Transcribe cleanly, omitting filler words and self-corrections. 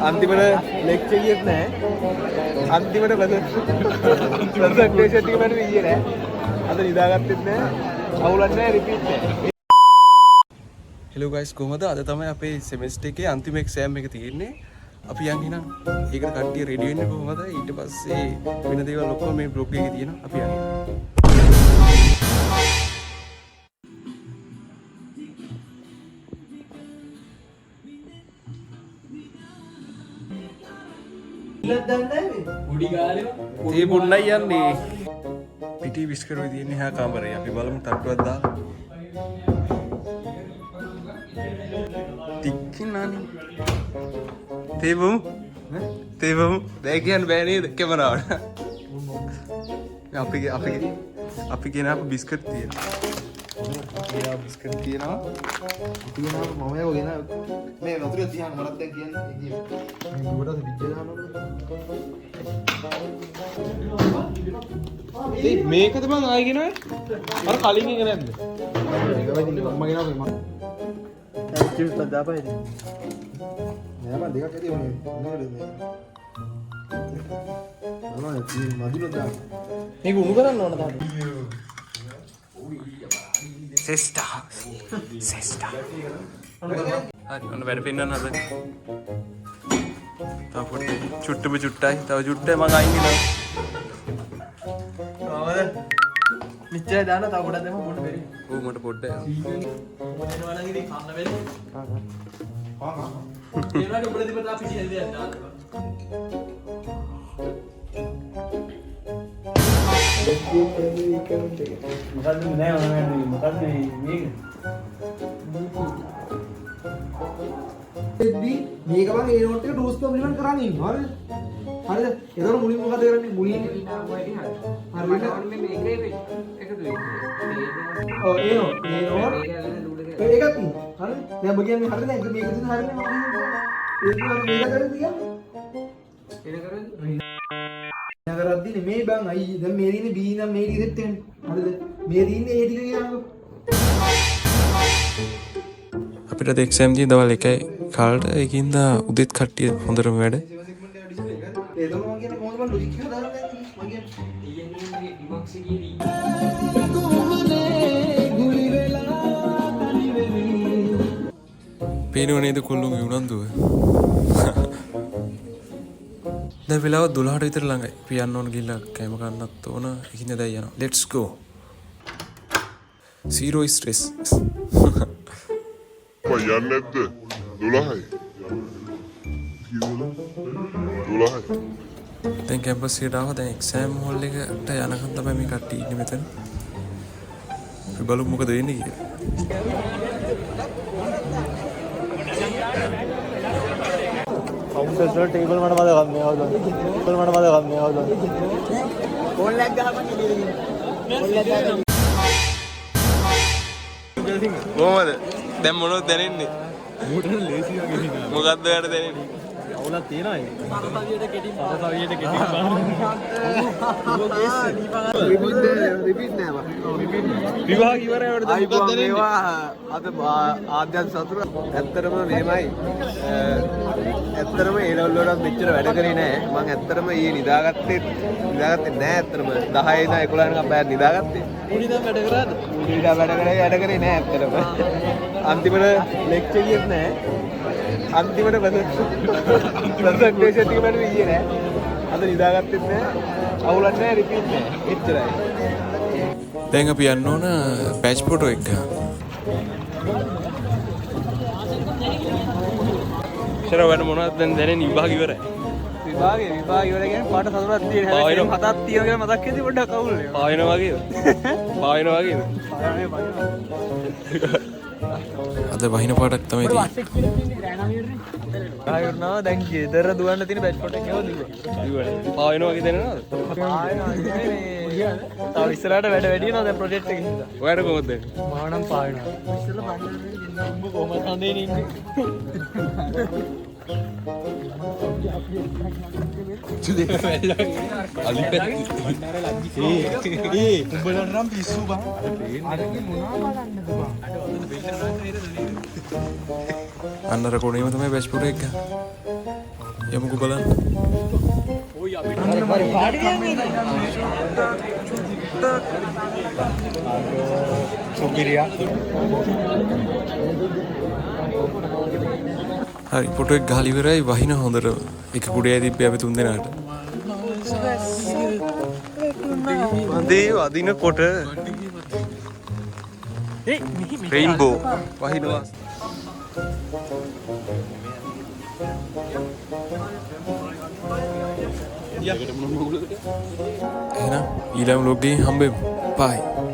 අන්තිමට ලෙක්චර් ගියෙත් නැහැ. අන්තිමට ප්‍රසන්ටේෂන් ටික මට ඊයේ නෑ. අද නිදාගත්තෙත් නෑ. අවුලක් නෑ රිපීට් නෑ. හෙලෝ ගයිස් කොහමද? අද තමයි අපේ සෙමෙස්ටර් එකේ අන්තිම එක්සෑම් එක තියෙන්නේ. අපි යන් එහෙනම් ඒකට කට්ටිය රෙඩි වෙන්නේ කොහමද? ඊට පස්සේ වෙන දේවල් ඔක්කොම මේ බ්ලොග් එකේ තියෙනවා. අපි යන්. ඒ පුන්නයි යන්නේ. පිටි විස්කර් වෙ තියෙන්නේ හා කාමරේ. අපි බලමු තට්ටුවක් දාලා. තික්කිනානි. තේබමු. දැන් කියන්න බෑ නේද කැමරාවට. අපි කියන අප බිස්කට් තියෙනවා. බිස්කට් තියෙනවා. මම යව ගෙන මේ වතුර තියන්න මරත් දැන් කියන්නේ. මේ ගොඩක් පිච්ච දානවා. මේකද බං ආයෙ ගෙනයි? අර කලින් එක නැද්ද? මේක වෙන්නේ මම ගෙනාවේ මම. ඇක්ටිව්ස් දාපහයි. නෑ මම දෙකක් ඇති වුණේ. මොනවද මේ? අනේ මදිනොත් දාන්න. මේක උණු කරන්න ඕන තාම. සෙස්ටා. හරි ඔන්න වැඩ පෙන්නන්න හදන්න. තව පොඩ්ඩක් චුට්ටුයි. තව චුට්ටයි මම අයින් වෙනවා. කොහමද? මිච්චර දාන්න තව පොඩක් දෙන්න පොඩ්ඩ බැරි. ඕ මට පොඩ්ඩක්. මොනවා නම් ඉතින් කන්න බැරි. ඒකට උඹලා දෙපට අපි කියන දේ දාන්න. මොකද්ද නෑ මොකද්ද මේක? මේක බං ඒ නෝට් එක ටූස් කොම්ප්ලිමන්ට් කරන් ඉන්නවා හරිද? හරිද? ඒතකොට මුලින් මොකද කරන්නේ? මුලින් හරියට එකතු වෙන්නේ. ඔව් ඒ නෝට් ඒකත් හරිද? දැන් ඔබ කියන්නේ හරිද? මේක තියෙන හරිනේ මම කියන්නේ. ඒක කරන්නේ කියන්නේ. නගරද්දී මේ බං අයි දැන් මේ දිනේ B නම් මේ ටික සෙට් වෙන්නේ. හරිද? මේ දිනේ ඒ ටික කියනකො. අපිට එක්සෑම් තියෙන දවල් 1යි කාලට ඒකින්ද උදේත් කට්ටිය හොඳටම වැඩ. ඒ තමයි මම කියන්නේ මොකද මම ලොජික් එක දාලා නැහැ මම කියන්නේ ඩිමක්ස් එකේදී පේනව නේද කොල්ලුන්ගේ උනන්දුව. දැන් වෙලාව 12ට විතර ළඟයි. අපි යන්න ඕන ගිහලා කැම කන්නත් ඕන. ඒකින්ද දැන් යනවා. Let's go. Zero stress. යන්නේ නැද්ද? 12යි. 12යි. දැන් කැම්පස් එකට ආවා. දැන් එක්සෑම් හෝල් එකට යනකම් තමයි මේ කට්ටිය ඉන්නේ මෙතන. අපි බලමු මොකද වෙන්නේ කියලා. අවුස්සල් ටේබල් මට මතක ගන්න ආවද? ෆෝන් එකක් ගහපන් ඉන්නේ. කොහමද? දැන් මොනවද දැනෙන්නේ? මූටර ලේසි වගේ නේද? මොකද්ද යාට දැනෙන්නේ? අවුලක් තියෙනවා ඒක. පරසවියට කෙටි රිපීට් නෑ බා. විභාග ඉවරයට මොකක්ද දැනෙන්නේ? අද ආද්‍යන්ත සතුට ඇත්තටම මෙහෙමයි. ඇත්තටම ඒ ලෙවල් වලට මෙච්චර වැඩ කරේ නෑ. මම ඇත්තටම ඊයේ නිදාගත්තේ නෑ ඇත්තටම 10 ඉඳන් 11 වෙනකම් බෑත් නිදාගත්තේ. උඩින්ම වැඩ කරාද? උඩින්ම වැඩ කරේ නෑ ඇත්තටම. අන්තිමට ලෙක්චර් ගියෙත් නෑ. අන්තිමට ප්‍රසන්ටේෂන් ටික මට ඊයේ නෑ. අද නිදාගත්තෙත් නෑ. අවුලක් නෑ රිපීට් නෑ. එච්චරයි. දැන් අපි යන්න ඕන බැච් ෆොටෝ එක ගන්න. ෂර වෙන මොනවද දැන් දැනෙන්නේ විභාග ඉවරයි. විභාග ඉවර කියන්නේ පාට සතුටක් තියෙන හැබැයි හතක් තියෙන කියලා මතක් වෙද්දි පොඩ්ඩක් අවුල් වෙනවා. පායන වගේද? අද වහින පාටක් තමයි තියෙන්නේ. ආයෙත් දැන් ගෙදර දුවන්න තියෙන බැච් ෆොටෝ එකව දිව්වා. පායන වගේ දැනෙනවද? තව ඉස්සරහට වැඩ වැඩි වෙනවා දැන් ප්‍රොජෙක්ට් එකේ හින්දා. ඔයාලට කොහොමද දැන්? මම නම් පායනවා. ඉස්සෙල්ලා පන්නන්නේ උඹ කොහමද හඳේ ඉන්නේ? අන්නර කොණේම තමයි බැච් ෆොටෝ එක ගන්න. යමුකෝ බලන්න. හරි ෆොටෝ එක ගහලා ඉවරයි වහින හොඳට එක කුඩේ තිබ්බේ අපි තුන් දෙනාට. වන්දේ වදින කොට රේන්බෝ වහිනවා. එහෙනම් ඊළඟ vlog එකේ හම්බෙමු. bye.